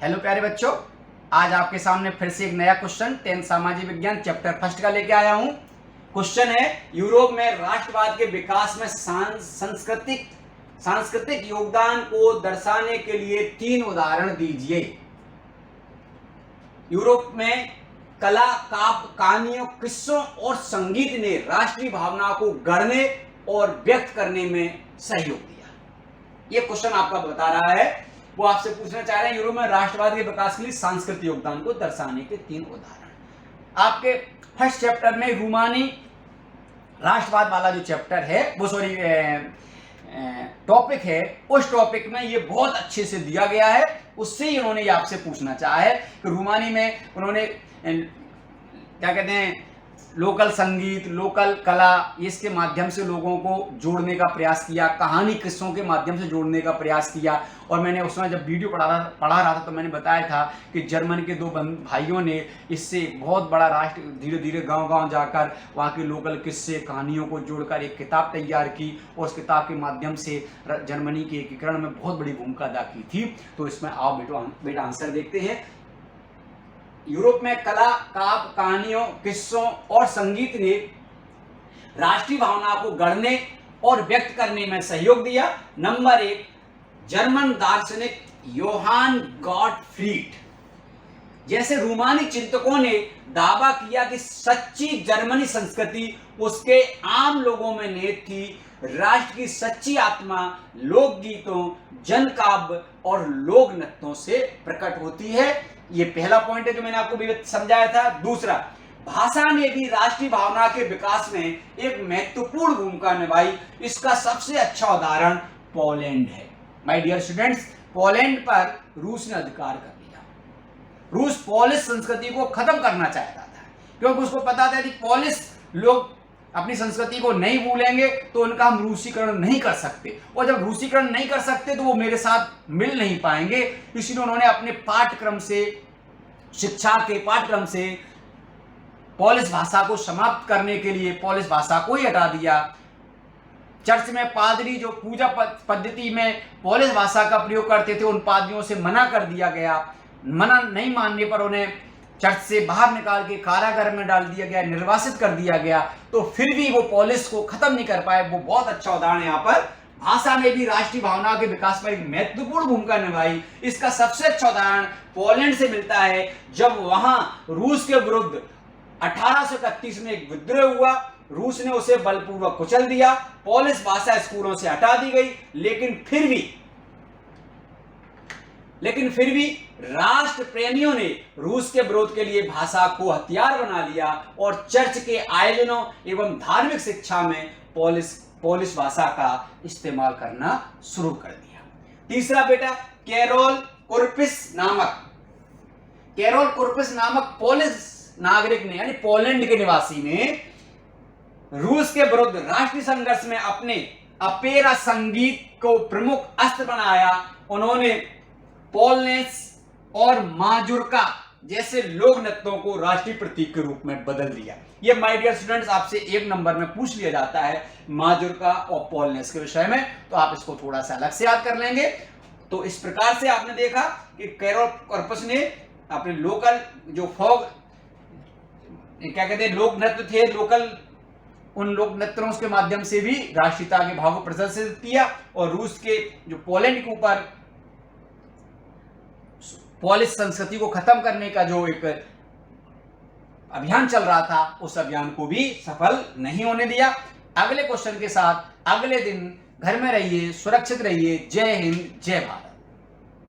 Hello प्यारे बच्चों, आज आपके सामने फिर से एक नया क्वेश्चन 10th सामाजिक विज्ञान चैप्टर फर्स्ट का लेके आया हूं। क्वेश्चन है, यूरोप में राष्ट्रवाद के विकास में सांस्कृतिक योगदान को दर्शाने के लिए 3 उदाहरण दीजिए। यूरोप में कला, काव्य, कहानियों, किस्सों और संगीत ने राष्ट्रीय भावना को गढ़ने और व्यक्त करने में सहयोग दिया। यह क्वेश्चन आपका बता रहा है, वो आपसे पूछना चाह रहे हैं यूरोप में राष्ट्रवाद के विकास के लिए सांस्कृतिक योगदान को दर्शाने के 3 उदाहरण। आपके फर्स्ट चैप्टर में रूमानी राष्ट्रवाद वाला जो चैप्टर है, वो टॉपिक है, उस टॉपिक में ये बहुत अच्छे से दिया गया है। उससे ही उन्होंने ये आपसे पूछना चाहा है कि रूमानी में उन्होंने क्या कहते हैं, लोकल संगीत, लोकल कला, इसके माध्यम से लोगों को जोड़ने का प्रयास किया, कहानी किस्सों के माध्यम से जोड़ने का प्रयास किया। और मैंने उस समय जब वीडियो पढ़ा रहा था तो मैंने बताया था कि जर्मन के 2 भाइयों ने इससे बहुत बड़ा राष्ट्र धीरे धीरे गांव-गांव जाकर वहाँ के लोकल किस्से, कहानियों को जोड़कर एक किताब तैयार की और उस किताब के माध्यम से जर्मनी के एकीकरण में बहुत बड़ी भूमिका अदा की थी। तो इसमें आओ बेटा आंसर देखते हैं। यूरोप में कला, काव्य, कहानियों, किस्सों और संगीत ने राष्ट्रीय भावना को गढ़ने और व्यक्त करने में सहयोग दिया। नंबर 1, जर्मन दार्शनिक योहान गॉटफ्रीड जैसे रूमानी चिंतकों ने दावा किया कि सच्ची जर्मनी संस्कृति उसके आम लोगों में निहित थी। राष्ट्र की सच्ची आत्मा लोकगीतों, जनकाव्य और लोक नृत्यों से प्रकट होती है। ये पहला पॉइंट है जो मैंने आपको समझाया था। दूसरा, भाषा ने भी राष्ट्रीय भावना के विकास में एक महत्वपूर्ण भूमिका निभाई। इसका सबसे अच्छा उदाहरण पोलैंड है। माय डियर स्टूडेंट्स, पोलैंड पर रूस ने अधिकार कर लिया। रूस पोलिश संस्कृति को खत्म करना चाहता था, क्योंकि उसको पता था कि पोलिश लोग अपनी संस्कृति को नहीं भूलेंगे तो उनका हम रूसीकरण नहीं कर सकते, और जब रूसीकरण नहीं कर सकते तो वो मेरे साथ मिल नहीं पाएंगे। इसलिए उन्होंने अपने पाठ्यक्रम से, शिक्षा के पाठ्यक्रम से पोलिश भाषा को समाप्त करने के लिए पोलिश भाषा को ही हटा दिया। चर्च में पादरी जो पूजा पद्धति में पोलिश भाषा का प्रयोग करते थे, उन पादरियों से मना कर दिया गया। मना नहीं मानने पर उन्हें चर्च से बाहर निकाल के कारागार में डाल दिया गया, निर्वासित कर दिया गया। तो फिर भी वो पोलिश को खत्म नहीं कर पाए। वो बहुत अच्छा उदाहरण यहाँ पर, भाषा में भी राष्ट्रीय भावना के विकास में एक महत्वपूर्ण भूमिका निभाई। इसका सबसे अच्छा उदाहरण पोलैंड से मिलता है, जब वहां रूस के विरुद्ध 1831 में एक विद्रोह हुआ। रूस ने उसे बलपूर्वक कुचल दिया, पोलिश भाषा स्कूलों से हटा दी गई, लेकिन फिर भी राष्ट्र प्रेमियों ने रूस के विरोध के लिए भाषा को हथियार बना लिया और चर्च के आयोजनों एवं धार्मिक शिक्षा में पोलिश भाषा का इस्तेमाल करना शुरू कर दिया। तीसरा बेटा, कैरोल कुर्पिस नामक पोलिश नागरिक ने, यानी पोलैंड के निवासी ने रूस के विरुद्ध राष्ट्रीय संघर्ष में अपने अपेरा संगीत को प्रमुख अस्त्र बनाया। उन्होंने पोलनेस और माजुर्का जैसे लोक नृत्यों को राष्ट्रीय प्रतीक के रूप में बदल दिया। ये माय डियर स्टूडेंट्स आपसे 1 नंबर में पूछ लिया जाता है माजुर्का और पोलनेस के विषय में, तो आप इसको थोड़ा सा अलग से याद कर लेंगे। तो इस प्रकार से आपने देखा कि कैरोल कुर्पिस ने अपने लोकल जो फोक क्या कहते हैं, लोक नृत्य थे, उन लोक नृत्यों के माध्यम से भी राष्ट्रीयता के भाव को प्रदर्शित किया। और रूस के जो पोलैंड के ऊपर पोलिश संस्कृति को खत्म करने का जो एक अभियान चल रहा था, उस अभियान को भी सफल नहीं होने दिया। अगले क्वेश्चन के साथ अगले दिन घर में रहिए, सुरक्षित रहिए। जय हिंद, जय भारत।